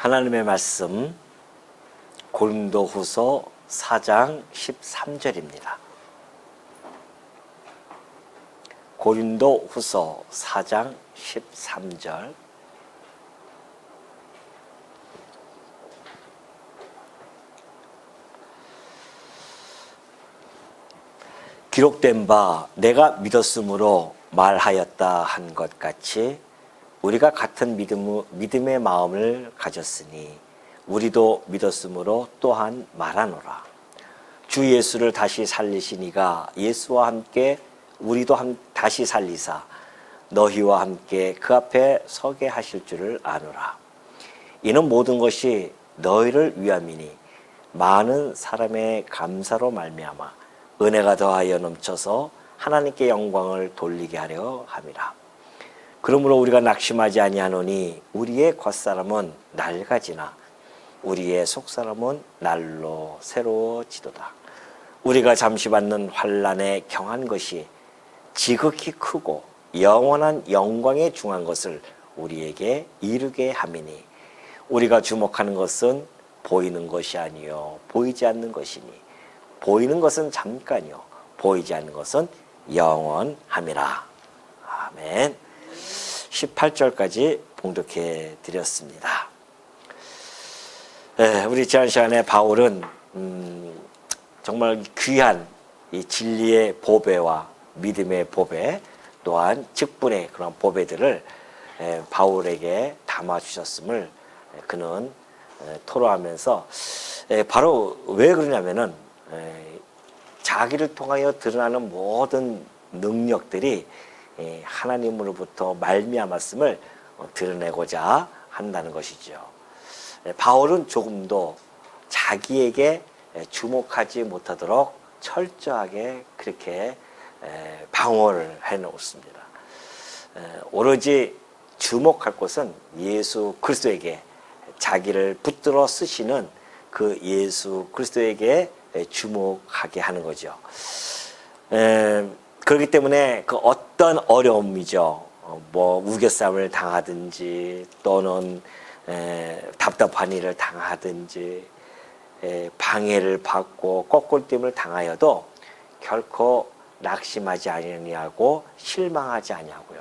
하나님의 말씀 고린도후서 4장 13절입니다. 고린도후서 4장 13절. 기록된 바 내가 믿었으므로 말하였다 한 것 같이 우리가 같은 믿음의 마음을 가졌으니 우리도 믿었으므로 또한 말하노라. 주 예수를 다시 살리시니가 예수와 함께 우리도 다시 살리사 너희와 함께 그 앞에 서게 하실 줄을 아노라. 이는 모든 것이 너희를 위함이니 많은 사람의 감사로 말미암아 은혜가 더하여 넘쳐서 하나님께 영광을 돌리게 하려 함이라. 그러므로 우리가 낙심하지 아니하노니 우리의 겉사람은 낡아지나 우리의 속사람은 날로 새로워지도다. 우리가 잠시 받는 환난에 경한 것이 지극히 크고 영원한 영광에 중한 것을 우리에게 이루게 함이니 우리가 주목하는 것은 보이는 것이 아니요 보이지 않는 것이니 보이는 것은 잠깐이요 보이지 않는 것은 영원함이라. 아멘. 18절까지 봉독해 드렸습니다. 우리 지난 시간에 바울은 정말 귀한 이 진리의 보배와 믿음의 보배 또한 직분의 그런 보배들을 바울에게 담아주셨음을 그는 토로하면서 바로 왜 그러냐면은 자기를 통하여 드러나는 모든 능력들이 하나님으로부터 말미암았음을 드러내고자 한다는 것이죠. 바울은 조금도 자기에게 주목하지 못하도록 철저하게 그렇게 방어를 해놓습니다. 오로지 주목할 것은 예수 그리스도에게 자기를 붙들어 쓰시는 그 예수 그리스도에게 주목하게 하는 거죠. 그렇기 때문에 그 어떤 어려움이죠. 뭐 우겨쌈을 당하든지 또는 답답한 일을 당하든지 방해를 받고 꺾을림을 당하여도 결코 낙심하지 아니하고 실망하지 아니하고요.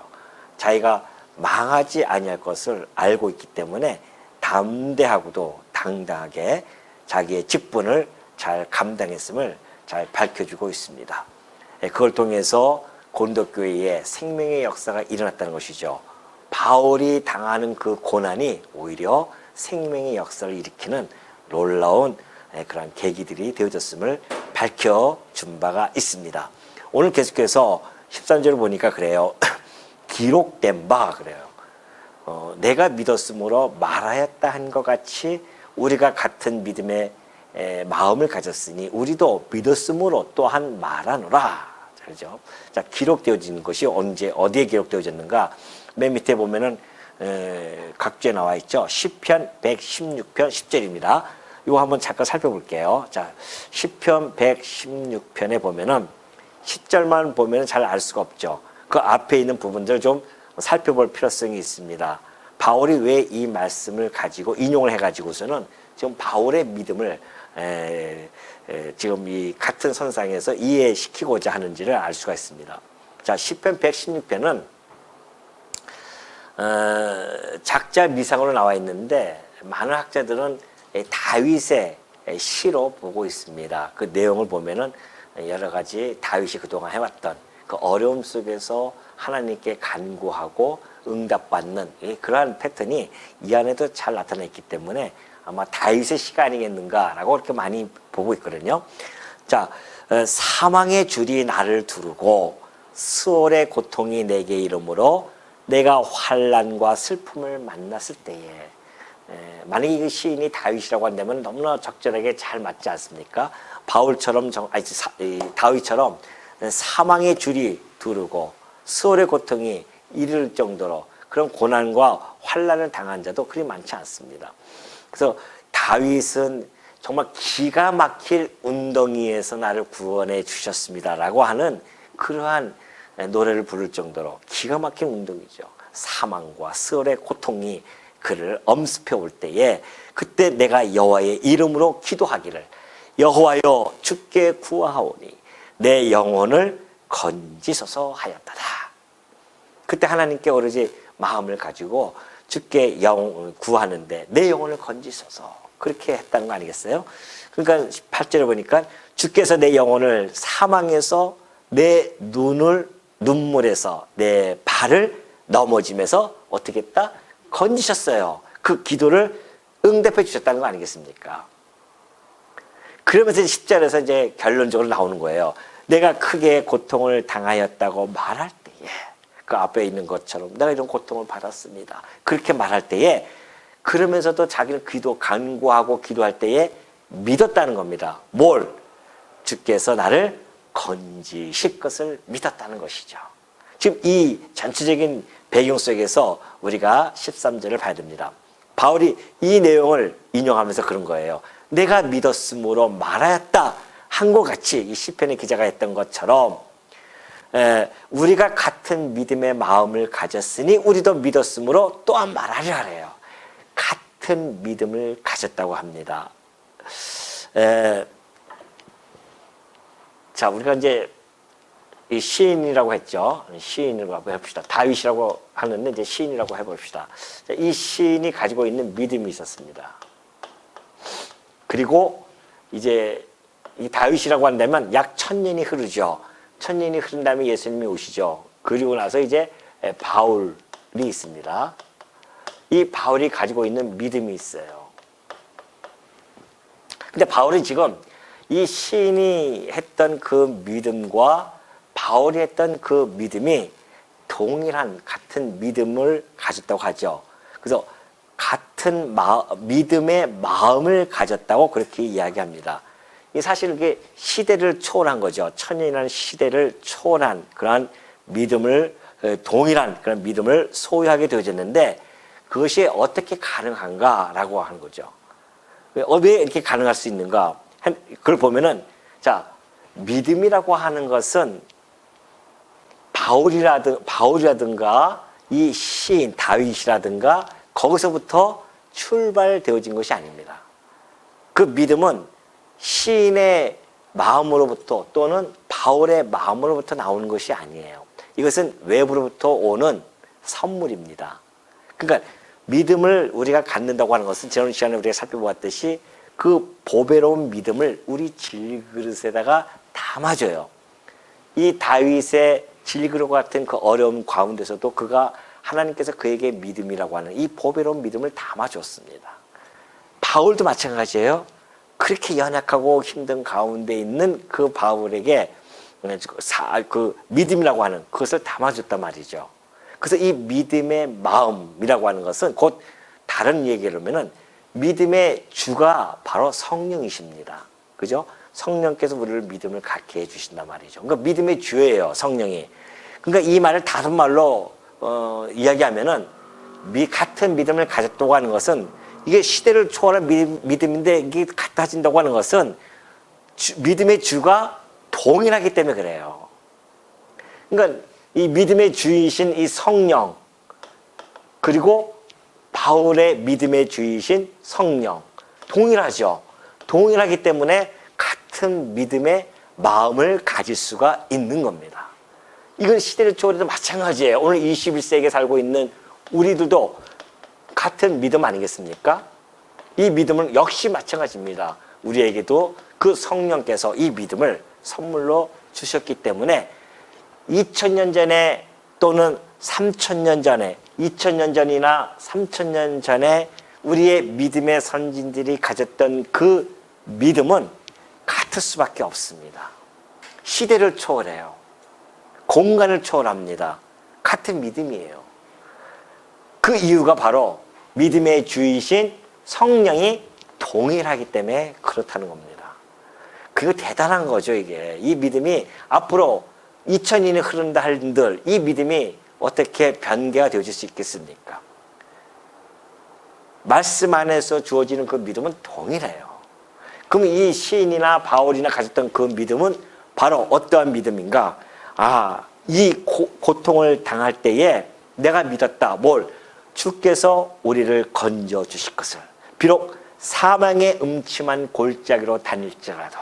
자기가 망하지 아니할 것을 알고 있기 때문에 담대하고도 당당하게 자기의 직분을 잘 감당했음을 잘 밝혀주고 있습니다. 그걸 통해서 고린도 교회에 생명의 역사가 일어났다는 것이죠. 바울이 당하는 그 고난이 오히려 생명의 역사를 일으키는 놀라운 그런 계기들이 되어졌음을 밝혀준 바가 있습니다. 오늘 계속해서 13절을 보니까 그래요. 기록된 바 그래요. 내가 믿었으므로 말하였다 한 것 같이 우리가 같은 믿음의 마음을 가졌으니 우리도 믿었으므로 또한 말하노라. 그렇죠? 자, 기록되어진 것이 언제 어디에 기록되어졌는가? 맨 밑에 보면은 각주에 나와 있죠. 시편 116편 10절입니다. 이거 한번 잠깐 살펴볼게요. 자, 시편 116편에 보면은 10절만 보면은 잘 알 수가 없죠. 그 앞에 있는 부분들 좀 살펴볼 필요성이 있습니다. 바울이 왜 이 말씀을 가지고 인용을 해가지고서는 지금 바울의 믿음을 지금 이 같은 선상에서 이해시키고자 하는지를 알 수가 있습니다. 자, 시편 116편은 작자 미상으로 나와 있는데 많은 학자들은 다윗의 시로 보고 있습니다. 그 내용을 보면은 여러 가지 다윗이 그동안 해왔던 그 어려움 속에서 하나님께 간구하고 응답받는 그러한 패턴이 이 안에도 잘 나타나 있기 때문에 아마 다윗의 시가 아니겠는가라고 그렇게 많이 보고 있거든요. 자, 사망의 줄이 나를 두르고 수월의 고통이 내게 이르므로 내가 환난과 슬픔을 만났을 때에 만약에 이 시인이 다윗이라고 한다면 너무나 적절하게 잘 맞지 않습니까? 바울처럼 다윗처럼 사망의 줄이 두르고 수월의 고통이 이를 정도로 그런 고난과 환난을 당한 자도 그리 많지 않습니다. 그래서 다윗은 정말 기가 막힐 운동이에서 나를 구원해 주셨습니다라고 하는 그러한 노래를 부를 정도로 기가 막힌 운동이죠. 사망과 수월의 고통이 그를 엄습해 올 때에 그때 내가 여호와의 이름으로 기도하기를 여호와여 주께 구하오니 내 영혼을 건지소서 하였다다. 그때 하나님께 오로지 마음을 가지고 주께 구하는데 내 영혼을 건지소서 그렇게 했다는 거 아니겠어요? 그러니까 8절에 보니까 주께서 내 영혼을 사망에서 내 눈물에서 내 발을 넘어짐에서 어떻게 했다? 건지셨어요. 그 기도를 응답해 주셨다는 거 아니겠습니까? 그러면서 10절에서 이제 결론적으로 나오는 거예요. 내가 크게 고통을 당하였다고 말할 때에 그 앞에 있는 것처럼 내가 이런 고통을 받았습니다. 그렇게 말할 때에 그러면서도 자기는 간구하고 기도할 때에 믿었다는 겁니다. 뭘? 주께서 나를 건지실 것을 믿었다는 것이죠. 지금 이 전체적인 배경 속에서 우리가 13절을 봐야 됩니다. 바울이 이 내용을 인용하면서 그런 거예요. 내가 믿었으므로 말하였다 한 것 같이 이 시편의 기자가 했던 것처럼 우리가 같은 믿음의 마음을 가졌으니 우리도 믿었으므로 또한 말하려 하래요. 같은 믿음을 가졌다고 합니다. 자, 우리가 이제 이 시인이라고 했죠. 시인이라고 해봅시다. 다윗이라고 하는데 이제 시인이라고 해봅시다. 이 시인이 가지고 있는 믿음이 있었습니다. 그리고 이제 이 다윗이라고 한다면 약 1000년이 흐르죠. 1000년이 흐른 다음에 예수님이 오시죠. 그리고 나서 이제 바울이 있습니다. 이 바울이 가지고 있는 믿음이 있어요. 근데 바울이 지금 이 시인이 했던 그 믿음과 바울이 했던 그 믿음이 동일한 같은 믿음을 가졌다고 하죠. 그래서 같은 믿음의 마음을 가졌다고 그렇게 이야기합니다. 이 사실 이게 시대를 초월한 거죠. 천년이라는 시대를 초월한 그러한 믿음을 동일한 그런 믿음을 소유하게 되어졌는데 그것이 어떻게 가능한가라고 하는 거죠. 왜 이렇게 가능할 수 있는가? 그걸 보면은 자 믿음이라고 하는 것은 바울이라든가 이 시인 다윗이라든가 거기서부터 출발되어진 것이 아닙니다. 그 믿음은 시인의 마음으로부터 또는 바울의 마음으로부터 나오는 것이 아니에요. 이것은 외부로부터 오는 선물입니다. 그러니까 믿음을 우리가 갖는다고 하는 것은 지난 시간에 우리가 살펴보았듯이 그 보배로운 믿음을 우리 질그릇에다가 담아줘요. 이 다윗의 질그릇 같은 그 어려움 가운데서도 그가 하나님께서 그에게 믿음이라고 하는 이 보배로운 믿음을 담아줬습니다. 바울도 마찬가지예요. 그렇게 연약하고 힘든 가운데 있는 그 바울에게 그 믿음이라고 하는 그것을 담아줬단 말이죠. 그래서 이 믿음의 마음이라고 하는 것은 곧 다른 얘기를 하면은 믿음의 주가 바로 성령이십니다. 그죠? 성령께서 우리를 믿음을 갖게 해주신단 말이죠. 그러니까 믿음의 주예요, 성령이. 그러니까 이 말을 다른 말로 이야기하면은 같은 믿음을 가졌다고 하는 것은 이게 시대를 초월한 믿음인데 이게 같아진다고 하는 것은 믿음의 주가 동일하기 때문에 그래요. 그러니까 이 믿음의 주이신 이 성령 그리고 바울의 믿음의 주이신 성령 동일하죠. 동일하기 때문에 같은 믿음의 마음을 가질 수가 있는 겁니다. 이건 시대를 초월해도 마찬가지예요. 오늘 21세기에 살고 있는 우리들도 같은 믿음 아니겠습니까? 이 믿음은 역시 마찬가지입니다. 우리에게도 그 성령께서 이 믿음을 선물로 주셨기 때문에 2000년 전에 또는 3000년 전에 2000년 전이나 3000년 전에 우리의 믿음의 선진들이 가졌던 그 믿음은 같을 수밖에 없습니다. 시대를 초월해요. 공간을 초월합니다. 같은 믿음이에요. 그 이유가 바로 믿음의 주이신 성령이 동일하기 때문에 그렇다는 겁니다. 그거 대단한 거죠, 이게. 이 믿음이 앞으로 2000년이 흐른다 한들 이 믿음이 어떻게 변개가 되어질 수 있겠습니까? 말씀 안에서 주어지는 그 믿음은 동일해요. 그럼 이 시인이나 바울이나 가졌던 그 믿음은 바로 어떠한 믿음인가? 이 고통을 당할 때에 내가 믿었다. 뭘? 주께서 우리를 건져 주실 것을, 비록 사망의 음침한 골짜기로 다닐지라도,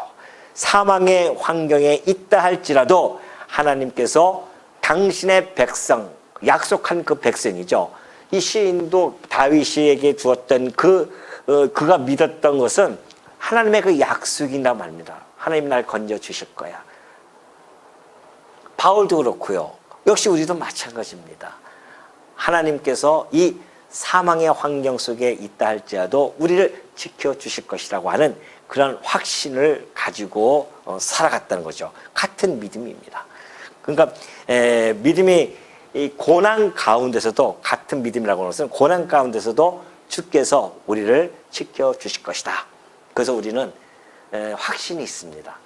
사망의 환경에 있다 할지라도 하나님께서 당신의 백성, 약속한 그 백성이죠. 이 시인도 다윗에게 주었던 그가 믿었던 것은 하나님의 그 약속이란 말입니다. 하나님 날 건져 주실 거야. 바울도 그렇고요. 역시 우리도 마찬가지입니다. 하나님께서 이 사망의 환경 속에 있다 할지라도 우리를 지켜주실 것이라고 하는 그런 확신을 가지고 살아갔다는 거죠. 같은 믿음입니다. 그러니까 믿음이 이 고난 가운데서도, 같은 믿음이라고 하는 것은 고난 가운데서도 주께서 우리를 지켜주실 것이다. 그래서 우리는 확신이 있습니다.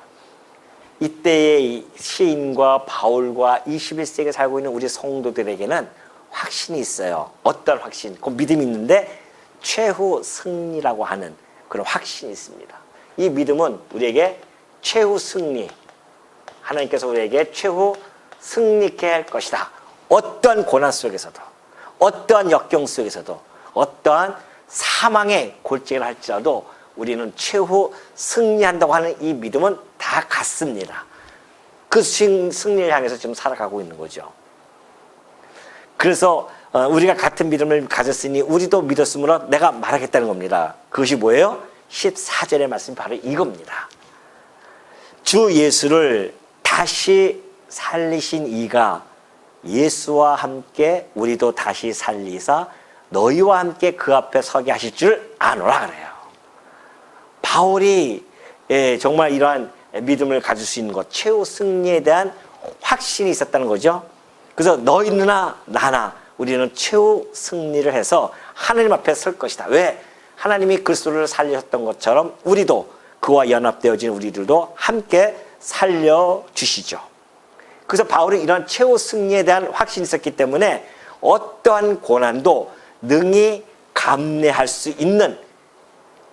이때의 시인과 바울과 21세기에 살고 있는 우리 성도들에게는 확신이 있어요. 어떤 확신? 그 믿음이 있는데 최후 승리라고 하는 그런 확신이 있습니다. 이 믿음은 우리에게 최후 승리, 하나님께서 우리에게 최후 승리케 할 것이다. 어떠한 고난 속에서도, 어떠한 역경 속에서도, 어떠한 사망의 골짜기를 할지라도 우리는 최후 승리한다고 하는 이 믿음은 다 같습니다. 그 승리를 향해서 지금 살아가고 있는 거죠. 그래서 우리가 같은 믿음을 가졌으니 우리도 믿었으므로 내가 말하겠다는 겁니다. 그것이 뭐예요? 14절의 말씀이 바로 이겁니다. 주 예수를 다시 살리신 이가 예수와 함께 우리도 다시 살리사 너희와 함께 그 앞에 서게 하실 줄 아노라 그래요. 바울이 정말 이러한 믿음을 가질 수 있는 것, 최후 승리에 대한 확신이 있었다는 거죠. 그래서 너희나 나나 우리는 최후 승리를 해서 하나님 앞에 설 것이다. 왜? 하나님이 그리스도를 살리셨던 것처럼 우리도, 그와 연합되어진 우리들도 함께 살려주시죠. 그래서 바울은 이런 최후 승리에 대한 확신이 있었기 때문에 어떠한 고난도 능히 감내할 수 있는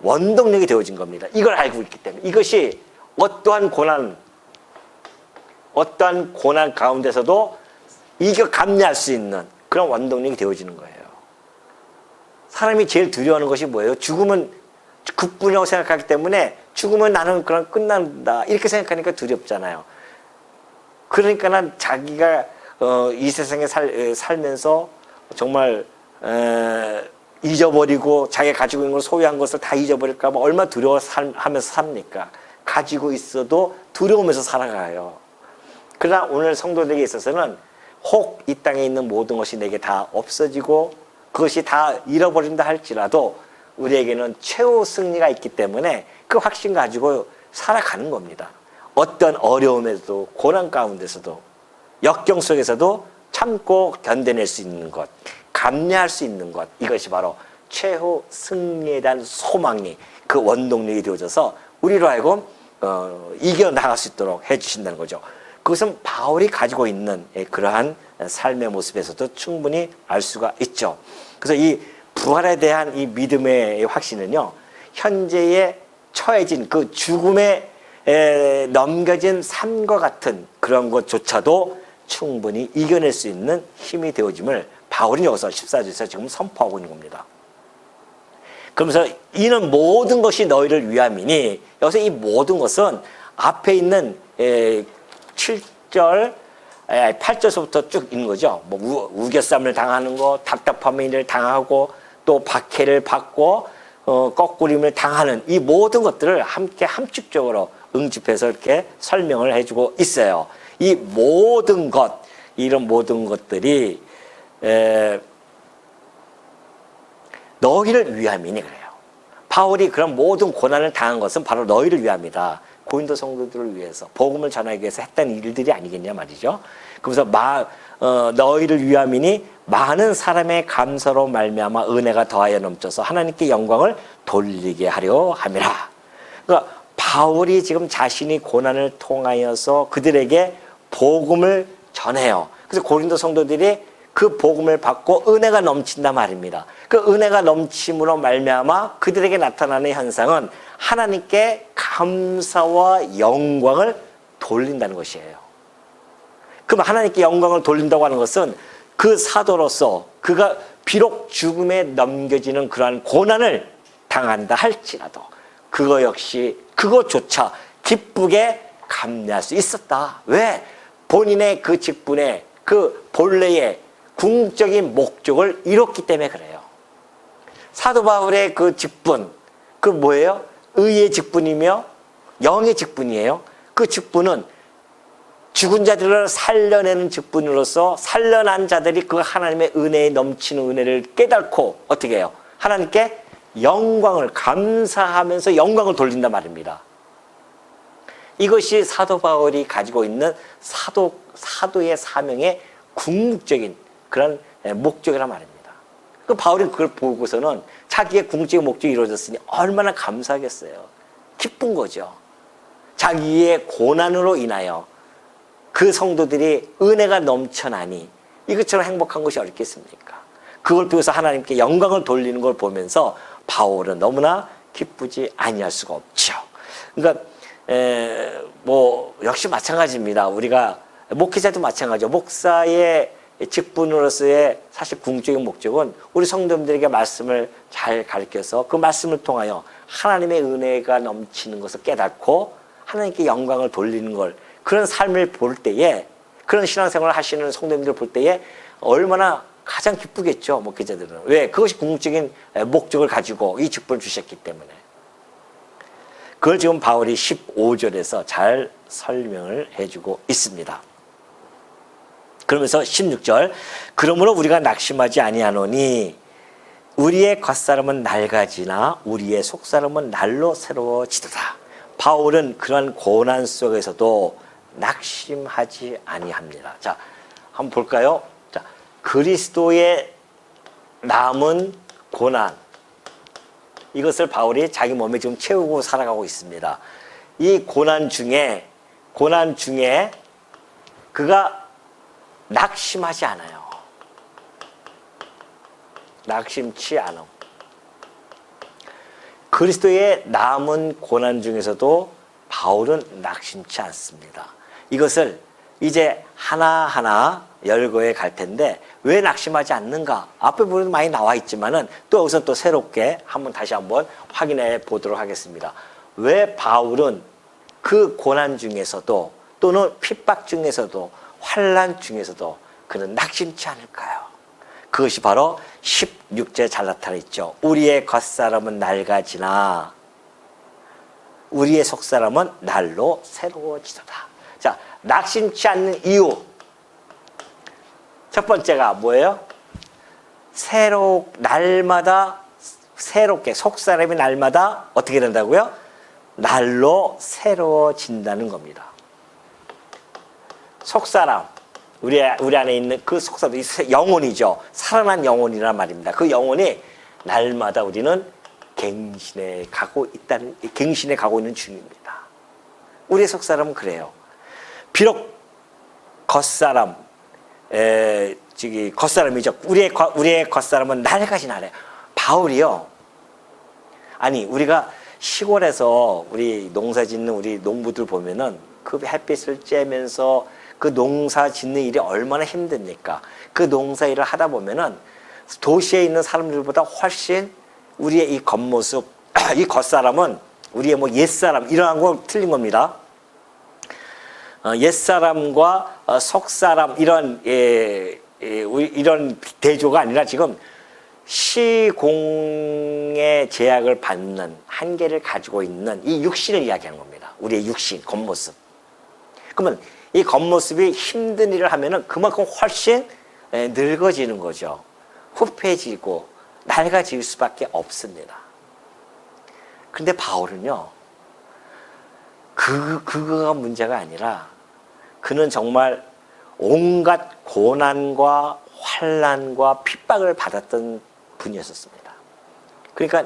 원동력이 되어진 겁니다. 이걸 알고 있기 때문에. 이것이 어떠한 고난 가운데서도 이겨 감내할 수 있는 그런 원동력이 되어지는 거예요. 사람이 제일 두려워하는 것이 뭐예요? 죽음은 국분이라고 생각하기 때문에 죽으면 나는 그냥 끝난다 이렇게 생각하니까 두렵잖아요. 그러니까 난 자기가 이 세상에 살면서 정말 잊어버리고 자기가 가지고 있는 걸, 소유한 것을 다 잊어버릴까 봐 얼마나 두려워하면서 삽니까? 가지고 있어도 두려우면서 살아가요. 그러나 오늘 성도들에게 있어서는 혹 이 땅에 있는 모든 것이 내게 다 없어지고 그것이 다 잃어버린다 할지라도 우리에게는 최후 승리가 있기 때문에 그 확신 가지고 살아가는 겁니다. 어떤 어려움에도, 고난 가운데서도, 역경 속에서도 참고 견뎌낼 수 있는 것, 감내할 수 있는 것, 이것이 바로 최후 승리에 대한 소망이, 그 원동력이 되어져서 우리로 하여금 이겨나갈 수 있도록 해주신다는 거죠. 그것은 바울이 가지고 있는 그러한 삶의 모습에서도 충분히 알 수가 있죠. 그래서 이 부활에 대한 이 믿음의 확신은요, 현재에 처해진 그 죽음에 넘겨진 삶과 같은 그런 것조차도 충분히 이겨낼 수 있는 힘이 되어짐을 바울이 여기서 14절에서 지금 선포하고 있는 겁니다. 그러면서 이는 모든 것이 너희를 위함이니, 여기서 이 모든 것은 앞에 있는 7절, 8절서부터 쭉 있는 거죠. 뭐 우겨쌈을 당하는 거, 답답함을 당하고, 또 박해를 받고, 거꾸림을 당하는 이 모든 것들을 함께 함축적으로 응집해서 이렇게 설명을 해주고 있어요. 이 모든 것, 이런 모든 것들이 너희를 위함이니 그래요. 바울이 그런 모든 고난을 당한 것은 바로 너희를 위함이다. 고린도 성도들을 위해서, 복음을 전하기 위해서 했던 일들이 아니겠냐 말이죠. 그래서 너희를 위함이니 많은 사람의 감사로 말미암아 은혜가 더하여 넘쳐서 하나님께 영광을 돌리게 하려 함이라. 그러니까 바울이 지금 자신이 고난을 통하여서 그들에게 복음을 전해요. 그래서 고린도 성도들이 그 복음을 받고 은혜가 넘친다 말입니다. 그 은혜가 넘침으로 말미암아 그들에게 나타나는 현상은 하나님께 감사와 영광을 돌린다는 것이에요. 그럼 하나님께 영광을 돌린다고 하는 것은 그 사도로서 그가 비록 죽음에 넘겨지는 그러한 고난을 당한다 할지라도 그거 역시 그것조차 기쁘게 감내할 수 있었다. 왜? 본인의 그 직분의 그 본래의 궁극적인 목적을 이뤘기 때문에 그래요. 사도 바울의 그 직분, 그 뭐예요? 의의 직분이며 영의 직분이에요. 그 직분은 죽은 자들을 살려내는 직분으로서 살려난 자들이 그 하나님의 은혜에 넘치는 은혜를 깨닫고 어떻게 해요? 하나님께 영광을 감사하면서 영광을 돌린단 말입니다. 이것이 사도 바울이 가지고 있는 사도의 사명의 궁극적인 그런 목적이란 말입니다. 그 바울이 그걸 보고서는 자기의 궁극적인 목적이 이루어졌으니 얼마나 감사하겠어요. 기쁜 거죠. 자기의 고난으로 인하여 그 성도들이 은혜가 넘쳐나니 이것처럼 행복한 것이 어렵겠습니까? 그걸 통해서 하나님께 영광을 돌리는 걸 보면서 바울은 너무나 기쁘지 아니할 수가 없죠. 그러니까 뭐 역시 마찬가지입니다. 우리가 목회자도 마찬가지죠. 목사의 직분으로서의 사실 궁극적인 목적은 우리 성도님들에게 말씀을 잘 가르쳐서 그 말씀을 통하여 하나님의 은혜가 넘치는 것을 깨닫고 하나님께 영광을 돌리는 걸 그런 삶을 볼 때에 그런 신앙생활을 하시는 성도님들 볼 때에 얼마나 가장 기쁘겠죠. 목회자들은. 왜? 그것이 궁극적인 목적을 가지고 이 직분을 주셨기 때문에. 그걸 지금 바울이 15절에서 잘 설명을 해주고 있습니다. 그러면서 16절 그러므로 우리가 낙심하지 아니하노니 우리의 겉사람은 낡아지나 우리의 속사람은 날로 새로워지도다. 바울은 그런 고난 속에서도 낙심하지 아니합니다. 자, 한번 볼까요? 자, 그리스도의 남은 고난 이것을 바울이 자기 몸에 지금 채우고 살아가고 있습니다. 이 고난 중에 그가 낙심하지 않아요. 낙심치 않아. 그리스도의 남은 고난 중에서도 바울은 낙심치 않습니다. 이것을 이제 하나하나 열거해 갈 텐데 왜 낙심하지 않는가? 앞에 보면 많이 나와 있지만은 또 여기서 또 새롭게 다시 한번 확인해 보도록 하겠습니다. 왜 바울은 그 고난 중에서도 또는 핍박 중에서도 환난 중에서도 그는 낙심치 않을까요? 그것이 바로 16절 잘 나타나 있죠. 우리의 겉사람은 낡아지나 우리의 속사람은 날로 새로워지도다. 자, 낙심치 않는 이유 첫 번째가 뭐예요? 날마다 새롭게 속사람이 날마다 어떻게 된다고요? 날로 새로워진다는 겁니다. 속사람 우리 안에 있는 그 속사람 영혼이죠. 살아난 영혼이란 말입니다. 그 영혼이 날마다 우리는 갱신해 가고 있는 중입니다. 우리의 속사람은 그래요. 비록 겉사람 겉사람이죠. 우리의 겉사람은 날까지 나래요. 바울이요. 아니 우리가 시골에서 우리 농사 짓는 우리 농부들 보면은 그 햇빛을 쬐면서 그 농사 짓는 일이 얼마나 힘듭니까? 그 농사 일을 하다 보면은 도시에 있는 사람들보다 훨씬 우리의 이 겉모습, 이 겉사람은 우리의 뭐 옛사람 이러한 거 틀린 겁니다. 옛사람과 속사람 이런 대조가 아니라 지금 시공의 제약을 받는 한계를 가지고 있는 이 육신을 이야기하는 겁니다. 우리의 육신, 겉모습. 그러면 이 겉모습이 힘든 일을 하면은 그만큼 훨씬 늙어지는 거죠. 후패지고 낡아질 수밖에 없습니다. 근데 바울은요, 그거가 문제가 아니라 그는 정말 온갖 고난과 환난과 핍박을 받았던 분이었습니다. 그러니까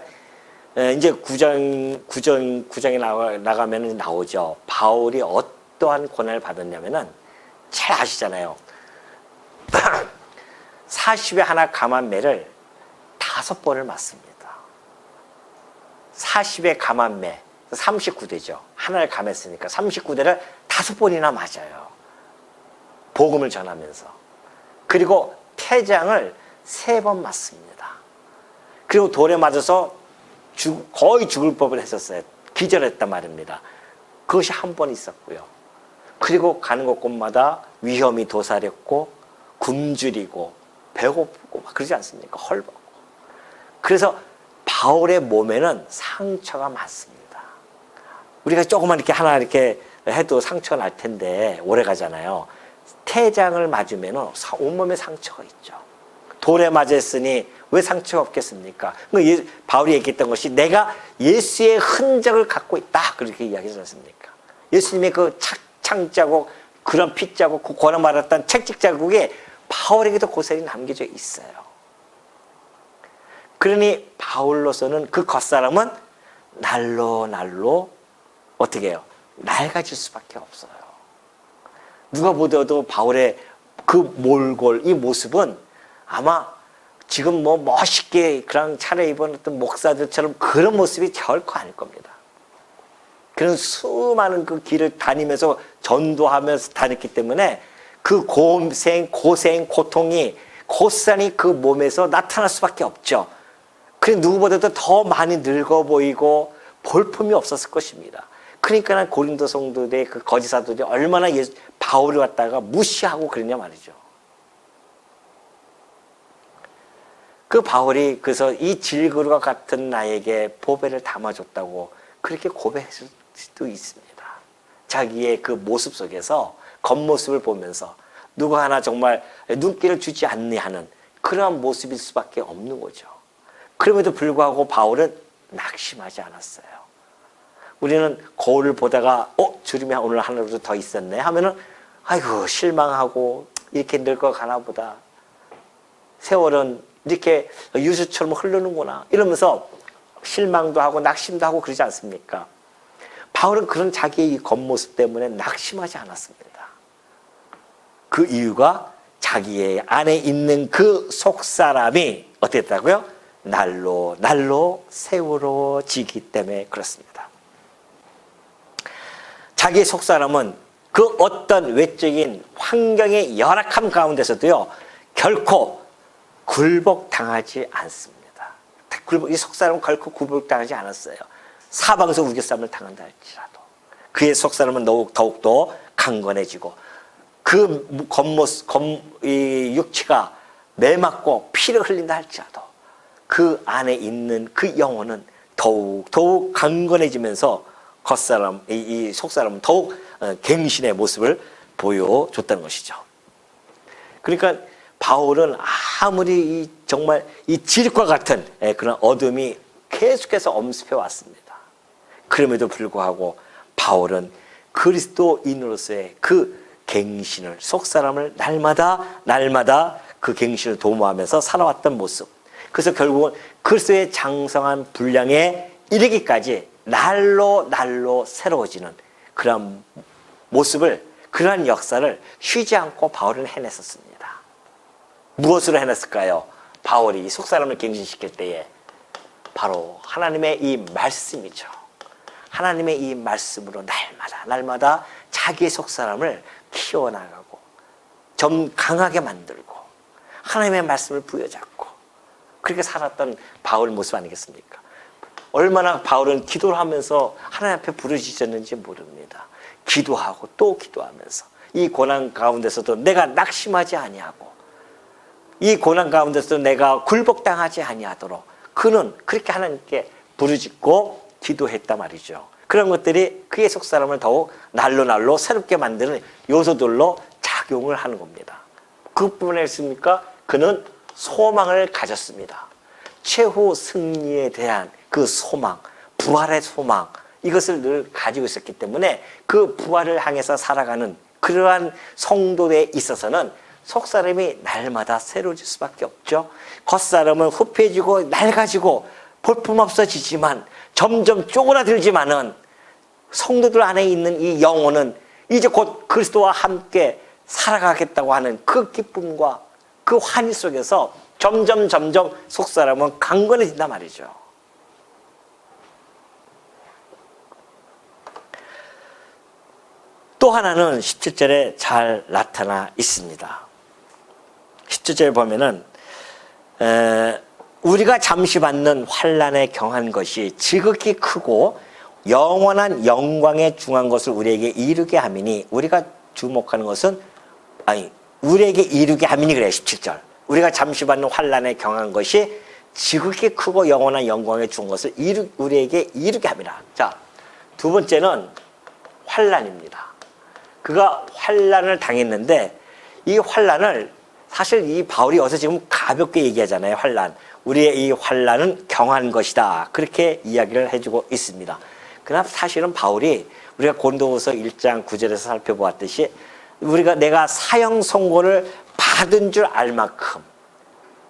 이제 9장에 나가면 나오죠. 바울이 어떠한 고난을 받았냐면은 잘 아시잖아요. 40에 하나 감한 매를 5번을 맞습니다. 40에 감한 매 39대죠. 하나를 감했으니까 39대를 5번이나 맞아요. 복음을 전하면서. 그리고 태장을 3번 맞습니다. 그리고 돌에 맞아서 거의 죽을 법을 했었어요. 기절했단 말입니다. 그것이 한 번 있었고요. 그리고 가는 곳곳마다 위험이 도사렸고 굶주리고 배고프고 막 그러지 않습니까? 헐벗고. 그래서 바울의 몸에는 상처가 많습니다. 우리가 조금만 이렇게 하나 이렇게 해도 상처가 날 텐데 오래 가잖아요. 태장을 맞으면 온몸에 상처가 있죠. 돌에 맞았으니 왜 상처가 없겠습니까? 바울이 얘기했던 것이 내가 예수의 흔적을 갖고 있다. 그렇게 이야기하지 않습니까? 예수님의 그 창자국, 그런 핏자국, 그 고난 받았던 책찍 자국에 바울에게도 고생이 남겨져 있어요. 그러니 바울로서는 그 겉사람은 날로 어떻게 해요? 낡아질 수밖에 없어요. 누가 보더라도 바울의 그 몰골, 이 모습은 아마 지금 뭐 멋있게 그냥 차려입은 어떤 목사들처럼 그런 모습이 결코 아닐 겁니다. 그런 수많은 그 길을 다니면서 전도하면서 다녔기 때문에 그 고생, 고통이 고스란히 그 몸에서 나타날 수밖에 없죠. 그래서 누구보다도 더 많이 늙어 보이고 볼품이 없었을 것입니다. 그러니까 고린도 성도들의 그 거짓 사도들이 얼마나 바울을 갖다가 무시하고 그러냐 말이죠. 그 바울이 그래서 이 질그루와 같은 나에게 보배를 담아줬다고 그렇게 고백할 수도 있습니다. 자기의 그 모습 속에서 겉모습을 보면서 누구 하나 정말 눈길을 주지 않니 하는 그러한 모습일 수밖에 없는 거죠. 그럼에도 불구하고 바울은 낙심하지 않았어요. 우리는 거울을 보다가 주름이 오늘 하나라도 더 있었네 하면은 아이고 실망하고 이렇게 늙어가나 보다. 세월은 이렇게 유수처럼 흐르는구나 이러면서 실망도 하고 낙심도 하고 그러지 않습니까? 바울은 그런 자기의 이 겉모습 때문에 낙심하지 않았습니다. 그 이유가 자기의 안에 있는 그 속사람이 어떻게 됐다고요? 날로 세워지기 때문에 그렇습니다. 자기의 속사람은 그 어떤 외적인 환경의 열악함 가운데서도요 결코 굴복당하지 않습니다. 이 속사람은 결코 굴복당하지 않았어요. 사방에서 우겨쌈을 당한다 할지라도 그의 속사람은 더욱더 강건해지고 그 겉모습, 이 육체가 매맞고 피를 흘린다 할지라도 그 안에 있는 그 영혼은 더욱 강건해지면서 겉사람, 이 속사람은 더욱 갱신의 모습을 보여줬다는 것이죠. 그러니까 바울은 아무리 정말 이 질과 같은 그런 어둠이 계속해서 엄습해 왔습니다. 그럼에도 불구하고 바울은 그리스도인으로서의 그 갱신을 속사람을 날마다 그 갱신을 도모하면서 살아왔던 모습. 그래서 결국은 그리스도의 장성한 분량에 이르기까지 날로 새로워지는 그런 모습을 그러한 역사를 쉬지 않고 바울은 해냈었습니다. 무엇으로 해냈을까요? 바울이 속사람을 갱신시킬 때에 바로 하나님의 이 말씀이죠. 하나님의 이 말씀으로 날마다 자기의 속사람을 키워나가고 좀 강하게 만들고 하나님의 말씀을 부여잡고 그렇게 살았던 바울 모습 아니겠습니까? 얼마나 바울은 기도를 하면서 하나님 앞에 부르짖었는지 모릅니다. 기도하고 또 기도하면서 이 고난 가운데서도 내가 낙심하지 아니하고 이 고난 가운데서도 내가 굴복당하지 아니하도록 그는 그렇게 하나님께 부르짖고 기도했단 말이죠. 그런 것들이 그의 속사람을 더욱 날로 새롭게 만드는 요소들로 작용을 하는 겁니다. 그뿐만 아니라 그는 소망을 가졌습니다. 최후 승리에 대한 그 소망, 부활의 소망 이것을 늘 가지고 있었기 때문에 그 부활을 향해서 살아가는 그러한 성도에 있어서는 속사람이 날마다 새로워질 수밖에 없죠. 겉사람은 후패지고 낡아지고 볼품없어지지만 점점 쪼그라들지만은 성도들 안에 있는 이 영혼은 이제 곧 그리스도와 함께 살아가겠다고 하는 그 기쁨과 그 환희 속에서 점점 속사람은 강건해진단 말이죠. 또 하나는 17절에 잘 나타나 있습니다. 17절에 보면은 우리가 잠시 받는 환난에 경한 것이 지극히 크고 영원한 영광에 중한 것을 우리에게 이루게 함이니 우리가 주목하는 것은 우리에게 이루게 함이니 그래 17절. 우리가 잠시 받는 환난에 경한 것이 지극히 크고 영원한 영광에 준 것을 우리에게 이루게 함이라. 자, 두 번째는 환난입니다. 그가 환난을 당했는데 이 환난을 사실 이 바울이 어서 지금 가볍게 얘기하잖아요. 환난. 우리의 이 환난은 경한 것이다. 그렇게 이야기를 해주고 있습니다. 그러나 사실은 바울이 우리가 고린도후서 1장 9절에서 살펴보았듯이 내가 사형 선고를 받은 줄 알 만큼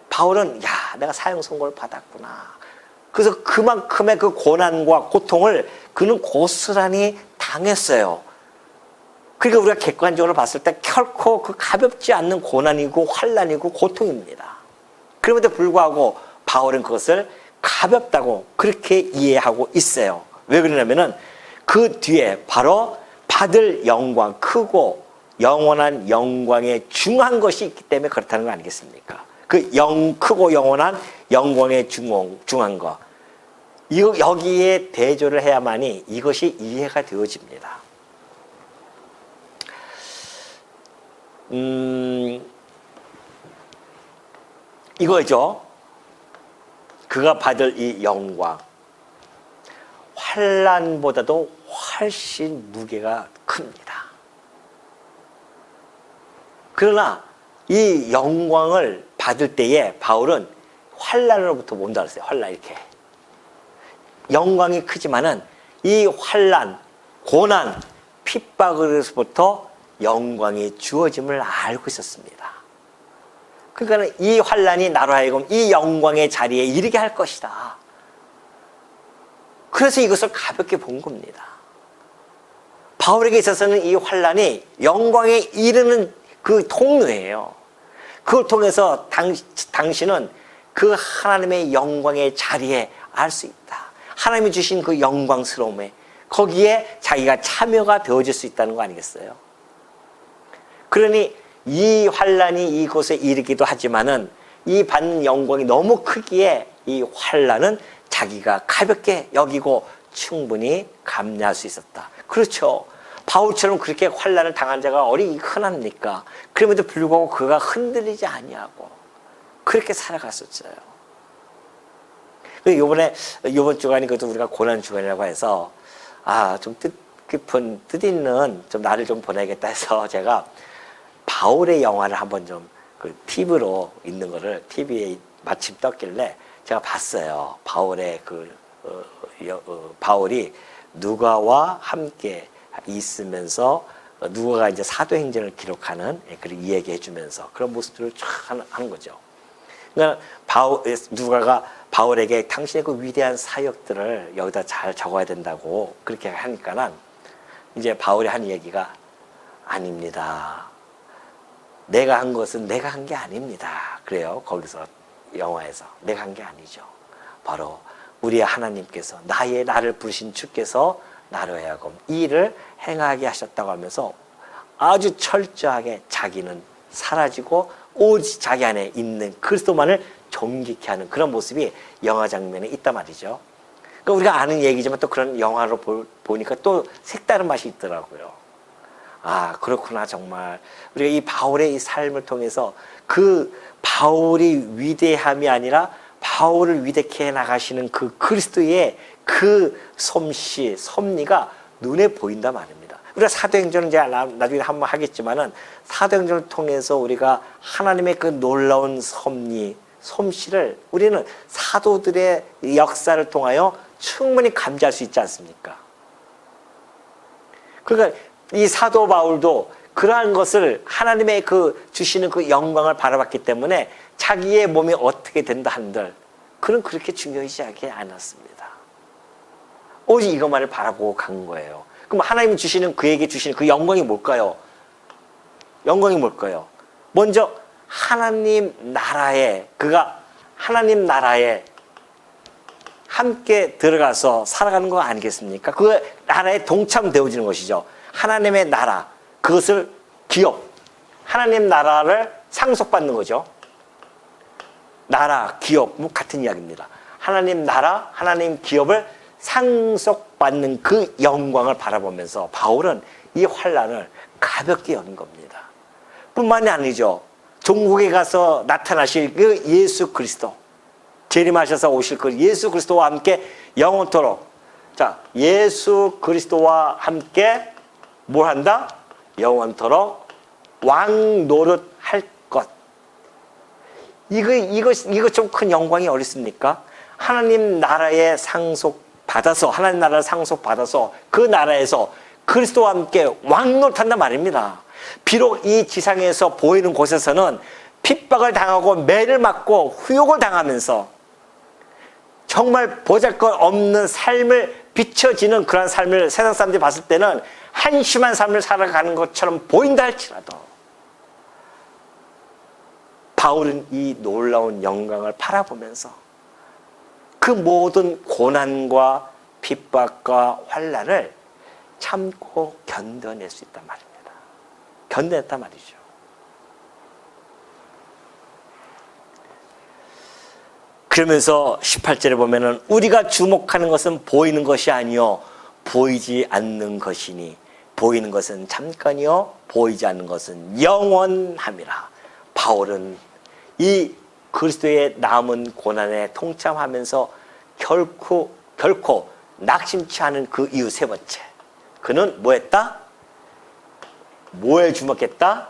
바울은 내가 사형 선고를 받았구나. 그래서 그만큼의 그 고난과 고통을 그는 고스란히 당했어요. 그러니까 우리가 객관적으로 봤을 때 결코 그 가볍지 않는 고난이고 환난이고 고통입니다. 그럼에도 불구하고 바울은 그것을 가볍다고 그렇게 이해하고 있어요. 왜 그러냐면은 그 뒤에 바로 받을 영광, 크고 영원한 영광에 중한 것이 있기 때문에 그렇다는 거 아니겠습니까? 그 크고 영원한 영광에 중한 거. 여기에 대조를 해야만이 이것이 이해가 되어집니다. 이거죠. 그가 받을 이 영광. 환난보다도 훨씬 무게가 큽니다. 그러나 이 영광을 받을 때에 바울은 환난으로부터 뭔지 알았어요. 환난 이렇게. 영광이 크지만은 이 환난, 고난, 핍박으로부터 영광이 주어짐을 알고 있었습니다. 그러니까 이 환난이 나로 하여금 이 영광의 자리에 이르게 할 것이다. 그래서 이것을 가볍게 본 겁니다. 바울에게 있어서는 이 환난이 영광에 이르는 그 통로예요. 그걸 통해서 당신은 그 하나님의 영광의 자리에 알 수 있다. 하나님이 주신 그 영광스러움에 거기에 자기가 참여가 되어질 수 있다는 거 아니겠어요? 그러니 이 환난이 이곳에 이르기도 하지만은 이 받는 영광이 너무 크기에 이 환난은 자기가 가볍게 여기고 충분히 감내할 수 있었다. 그렇죠. 바울처럼 그렇게 환난을 당한 자가 어디 흔합니까? 그럼에도 불구하고 그가 흔들리지 아니하고 그렇게 살아갔었어요. 이번 주간이 그래도 우리가 고난 주간이라고 해서 좀 깊은 뜻 있는 좀 나를 좀 보내야겠다 해서 제가 바울의 영화를 한번 좀 그 TV로 있는 거를 TV에 마침 떴길래 제가 봤어요. 바울의 바울이 누가와 함께 있으면서 누가가 이제 사도행전을 기록하는 그런 이야기해 주면서 그런 모습들을 쫙 하는 거죠. 그러니까 누가가 바울에게 당신의 그 위대한 사역들을 여기다 잘 적어야 된다고 그렇게 하니까는 이제 바울이 한 얘기가 아닙니다. 내가 한 것은 내가 한 게 아닙니다. 그래요. 거기서 영화에서 내가 한 게 아니죠. 바로 우리의 하나님께서 나를 부르신 주께서 나로 하여금 이 일을 행하게 하셨다고 하면서 아주 철저하게 자기는 사라지고 오직 자기 안에 있는 그리스도만을 존귀케 하는 그런 모습이 영화 장면에 있단 말이죠. 그러니까 우리가 아는 얘기지만 또 그런 영화로 보니까 또 색다른 맛이 있더라고요. 그렇구나. 정말 우리가 이 바울의 이 삶을 통해서 그 바울이 위대함이 아니라 바울을 위대케 해 나가시는 그 그리스도의 그 섭리가 눈에 보인단 말입니다. 우리가 사도행전은 이제 나중에 한번 하겠지만은 사도행전을 통해서 우리가 하나님의 그 놀라운 솜씨를 우리는 사도들의 역사를 통하여 충분히 감지할 수 있지 않습니까? 그러니까 이 사도 바울도 그러한 것을 하나님의 그 주시는 그 영광을 바라봤기 때문에 자기의 몸이 어떻게 된다 한들 그는 그렇게 중요하지 않았습니다. 오직 이것만을 바라보고 간 거예요. 그럼 하나님이 주시는 그에게 주시는 그 영광이 뭘까요? 영광이 뭘까요? 먼저 그가 하나님 나라에 함께 들어가서 살아가는 거 아니겠습니까? 그 나라에 동참되어지는 것이죠. 하나님의 나라, 그것을 하나님 나라를 상속받는 거죠. 나라, 기업, 뭐 같은 이야기입니다. 하나님 나라, 하나님 기업을 상속받는 그 영광을 바라보면서 바울은 이 환난을 가볍게 여긴 겁니다. 뿐만이 아니죠. 종국에 가서 나타나실 그 예수 그리스도, 재림하셔서 오실 그 예수 그리스도와 함께 영원토록, 자, 예수 그리스도와 함께 뭘 한다? 영원토록 왕 노릇할 것. 이거 좀 큰 영광이 어디 있습니까? 하나님 나라의 상속받아서, 하나님 나라를 상속받아서 그 나라에서 그리스도와 함께 왕 노릇한단 말입니다. 비록 이 지상에서 보이는 곳에서는 핍박을 당하고 매를 맞고 후욕을 당하면서 정말 보잘것없는 삶을 비춰지는 그런 삶을 세상 사람들이 봤을 때는 한심한 삶을 살아가는 것처럼 보인다 할지라도 바울은 이 놀라운 영광을 바라보면서 그 모든 고난과 핍박과 환난을 참고 견뎌낼 수 있단 말입니다. 견뎌냈단 말이죠. 그러면서 18절에 보면은 우리가 주목하는 것은 보이는 것이 아니요 보이지 않는 것이니 보이는 것은 잠깐이요 보이지 않는 것은 영원함이라. 바울은 이 그리스도의 남은 고난에 동참하면서 결코 낙심치 않은 그 이유 세 번째, 그는 뭐했다? 뭐에 주목했다?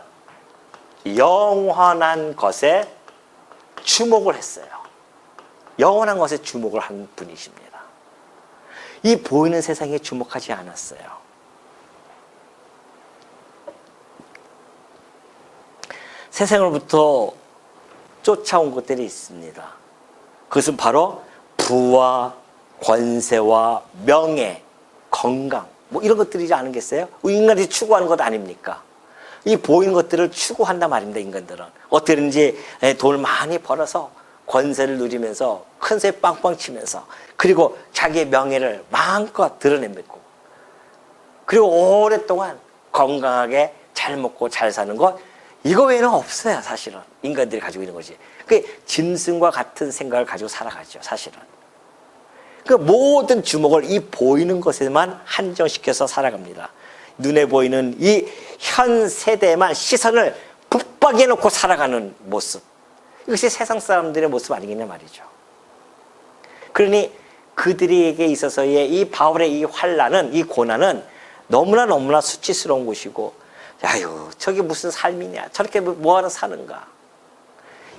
영원한 것에 주목을 했어요. 영원한 것에 주목을 한 분이십니다. 이 보이는 세상에 주목하지 않았어요. 세상으로부터 쫓아온 것들이 있습니다. 그것은 바로 부와 권세와 명예, 건강, 뭐 이런 것들이지 않겠어요? 인간들이 추구하는 것 아닙니까? 이 보이는 것들을 추구한단 말입니다. 인간들은 어떻게든지 돈을 많이 벌어서 권세를 누리면서 큰 새 빵빵 치면서, 그리고 자기의 명예를 마음껏 드러내고, 그리고 오랫동안 건강하게 잘 먹고 잘 사는 것, 이거 외에는 없어요. 사실은 인간들이 가지고 있는 것이. 그게 짐승과 같은 생각을 가지고 살아가죠. 사실은 그 모든 주목을 이 보이는 것에만 한정시켜서 살아갑니다. 눈에 보이는 이 현 세대에만 시선을 붙박이해 놓고 살아가는 모습, 이것이 세상 사람들의 모습 아니겠냐 말이죠. 그러니 그들에게 있어서의 이 바울의 이 환난은, 이 고난은 너무나 수치스러운 것이고, 아유 저게 무슨 삶이냐, 저렇게 뭐하러 사는가,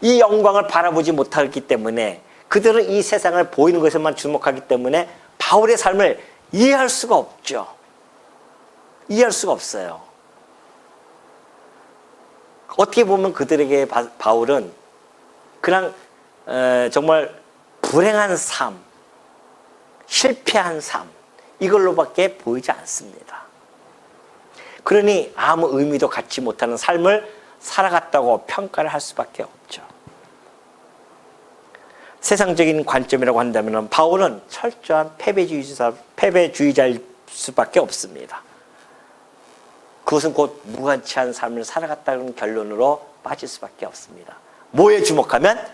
이 영광을 바라보지 못하기 때문에 그들은 이 세상을 보이는 것에만 주목하기 때문에 바울의 삶을 이해할 수가 없죠. 이해할 수가 없어요. 어떻게 보면 그들에게 바울은 그냥 정말 불행한 삶, 실패한 삶, 이걸로밖에 보이지 않습니다. 그러니 아무 의미도 갖지 못하는 삶을 살아갔다고 평가를 할 수밖에 없죠. 세상적인 관점이라고 한다면 바울은 철저한 패배주의자일 수밖에 없습니다. 그것은 곧 무관치한 삶을 살아갔다는 결론으로 빠질 수밖에 없습니다. 뭐에 주목하면?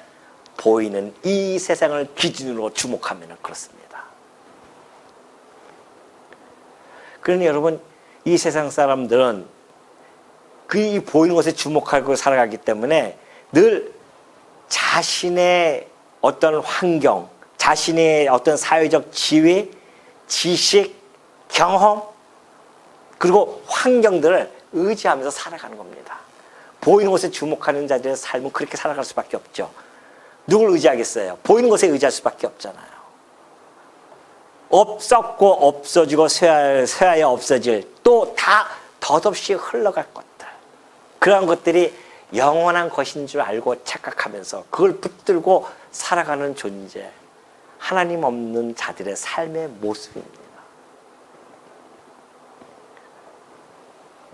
보이는 이 세상을 기준으로 주목하면 그렇습니다. 그러니 여러분, 이 세상 사람들은 그 보이는 것에 주목하고 살아가기 때문에 늘 자신의 어떤 환경, 자신의 어떤 사회적 지위, 지식, 경험, 그리고 환경들을 의지하면서 살아가는 겁니다. 보이는 것에 주목하는 자들의 삶은 그렇게 살아갈 수밖에 없죠. 누굴 의지하겠어요? 보이는 것에 의지할 수밖에 없잖아요. 없었고 없어지고 쇠하여 없어질, 또 다 덧없이 흘러갈 것들, 그러한 것들이 영원한 것인 줄 알고 착각하면서 그걸 붙들고 살아가는 존재, 하나님 없는 자들의 삶의 모습입니다.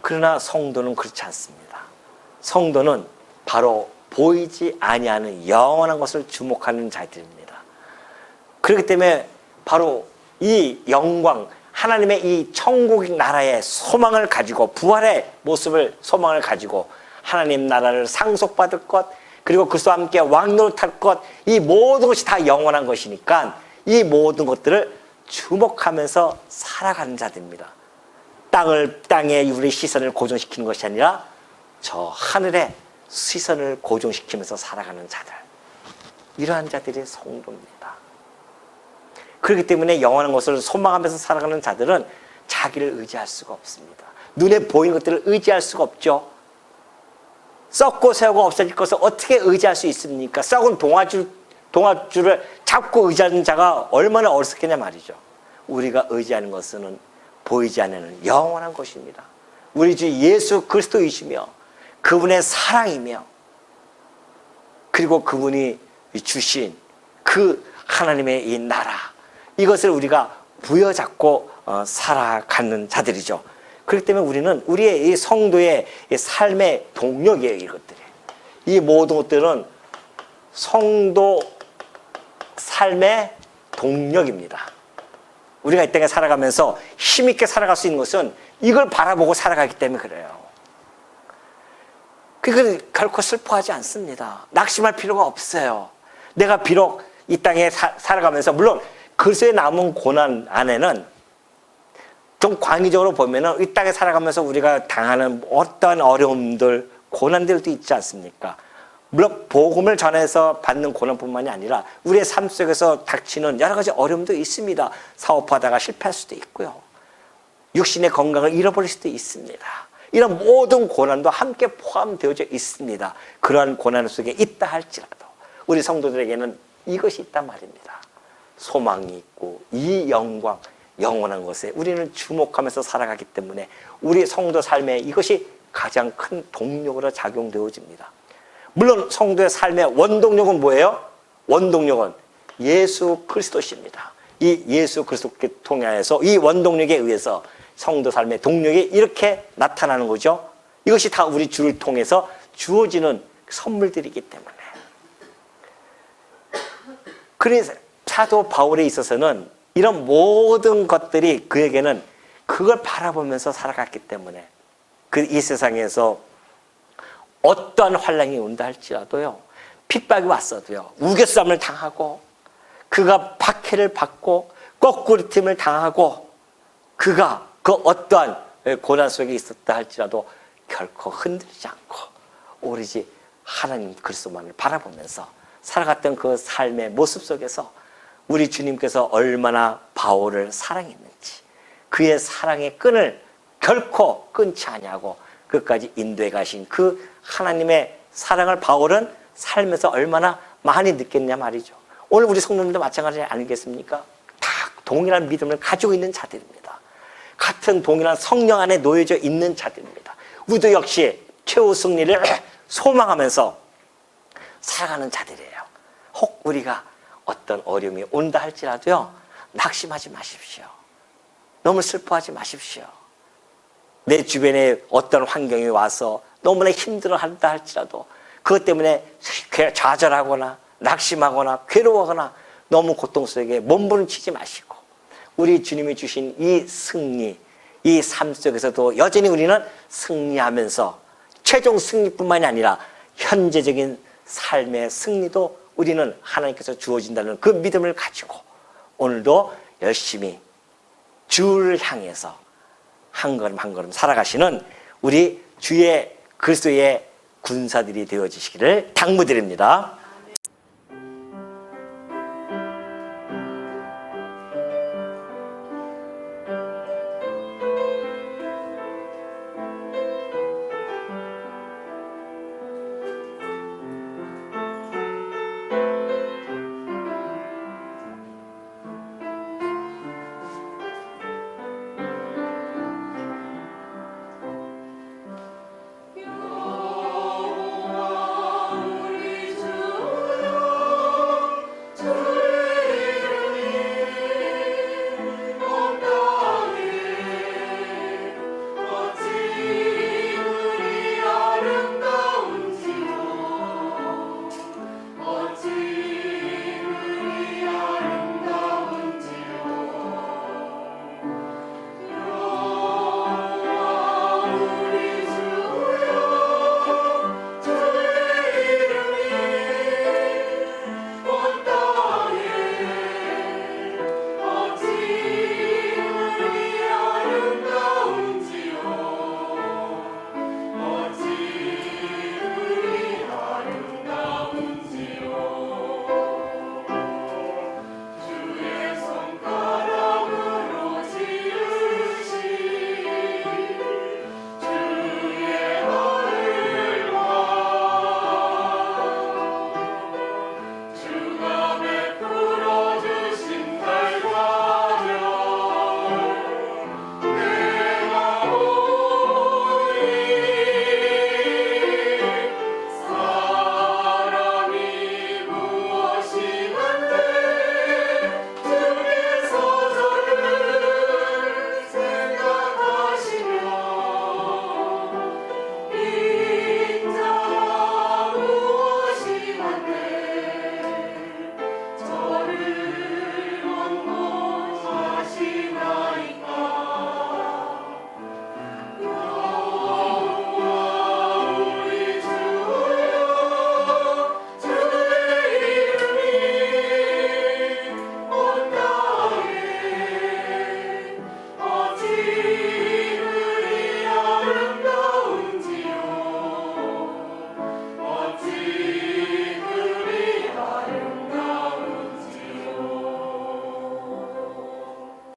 그러나 성도는 그렇지 않습니다. 성도는 바로 보이지 아니하는 영원한 것을 주목하는 자들입니다. 그렇기 때문에 바로 이 영광, 하나님의 이 천국 나라의 소망을 가지고, 부활의 모습을, 소망을 가지고 하나님 나라를 상속받을 것, 그리고 그리스도와 함께 왕노릇할 것, 이 모든 것이 다 영원한 것이니까 이 모든 것들을 주목하면서 살아가는 자들입니다. 땅에 우리 시선을 고정시키는 것이 아니라 저 하늘에 시선을 고정시키면서 살아가는 자들, 이러한 자들이 성도입니다. 그렇기 때문에 영원한 것을 소망하면서 살아가는 자들은 자기를 의지할 수가 없습니다. 눈에 보이는 것들을 의지할 수가 없죠. 썩고 새고 없어질 것을 어떻게 의지할 수 있습니까? 썩은 동아줄을 잡고 의지하는 자가 얼마나 어리석겠냐 말이죠. 우리가 의지하는 것은 보이지 않는 영원한 것입니다. 우리 주 예수 그리스도이시며 그분의 사랑이며 그리고 그분이 주신 그 하나님의 이 나라, 이것을 우리가 부여잡고 살아가는 자들이죠. 그렇기 때문에 우리는 우리의 이 성도의 이 삶의 동력이에요. 이것들이, 이 모든 것들은 성도 삶의 동력입니다. 우리가 이 땅에 살아가면서 힘있게 살아갈 수 있는 것은 이걸 바라보고 살아가기 때문에 그래요. 그걸 결코 슬퍼하지 않습니다. 낙심할 필요가 없어요. 내가 비록 이 땅에 살아가면서, 물론 그리스도의 남은 고난 안에는 좀 광의적으로 보면은 이 땅에 살아가면서 우리가 당하는 어떠한 어려움들, 고난들도 있지 않습니까? 물론 복음을 전해서 받는 고난뿐만이 아니라 우리의 삶 속에서 닥치는 여러 가지 어려움도 있습니다. 사업하다가 실패할 수도 있고요. 육신의 건강을 잃어버릴 수도 있습니다. 이런 모든 고난도 함께 포함되어져 있습니다. 그러한 고난 속에 있다 할지라도 우리 성도들에게는 이것이 있단 말입니다. 소망이 있고 이 영광, 영원한 것에 우리는 주목하면서 살아가기 때문에 우리 성도 삶에 이것이 가장 큰 동력으로 작용되어집니다. 물론 성도의 삶의 원동력은 뭐예요? 원동력은 예수 그리스도십니다. 이 예수 그리스도께 통하여서 이 원동력에 의해서 성도 삶의 동력이 이렇게 나타나는 거죠. 이것이 다 우리 주를 통해서 주어지는 선물들이기 때문에. 그래서 사도 바울에 있어서는 이런 모든 것들이 그에게는 그걸 바라보면서 살아갔기 때문에 이 세상에서 어떠한 환난이 온다 할지라도요, 핍박이 왔어도요, 우겨쌈을 당하고 그가 박해를 받고 거꾸로짐을 당하고 그가 그 어떠한 고난 속에 있었다 할지라도 결코 흔들리지 않고 오로지 하나님 그리스도만을 바라보면서 살아갔던 그 삶의 모습 속에서 우리 주님께서 얼마나 바울을 사랑했는지, 그의 사랑의 끈을 결코 끊지 아니하고 끝까지 인도해 가신 그 하나님의 사랑을 바울은 살면서 얼마나 많이 느꼈냐 말이죠. 오늘 우리 성도님도 마찬가지 아니겠습니까? 다 동일한 믿음을 가지고 있는 자들입니다. 같은 동일한 성령 안에 놓여져 있는 자들입니다. 우리도 역시 최후 승리를 소망하면서 살아가는 자들이에요. 혹 우리가 어떤 어려움이 온다 할지라도요, 낙심하지 마십시오. 너무 슬퍼하지 마십시오. 내 주변에 어떤 환경이 와서 너무나 힘들어한다 할지라도 그것 때문에 좌절하거나 낙심하거나 괴로워하거나 너무 고통 속에 몸부림치지 마시고 우리 주님이 주신 이 승리, 이 삶 속에서도 여전히 우리는 승리하면서 최종 승리뿐만이 아니라 현재적인 삶의 승리도 우리는 하나님께서 주어진다는 그 믿음을 가지고 오늘도 열심히 주를 향해서 한 걸음 한 걸음 살아가시는 우리 주의 그리스도의 군사들이 되어지시기를 당부드립니다.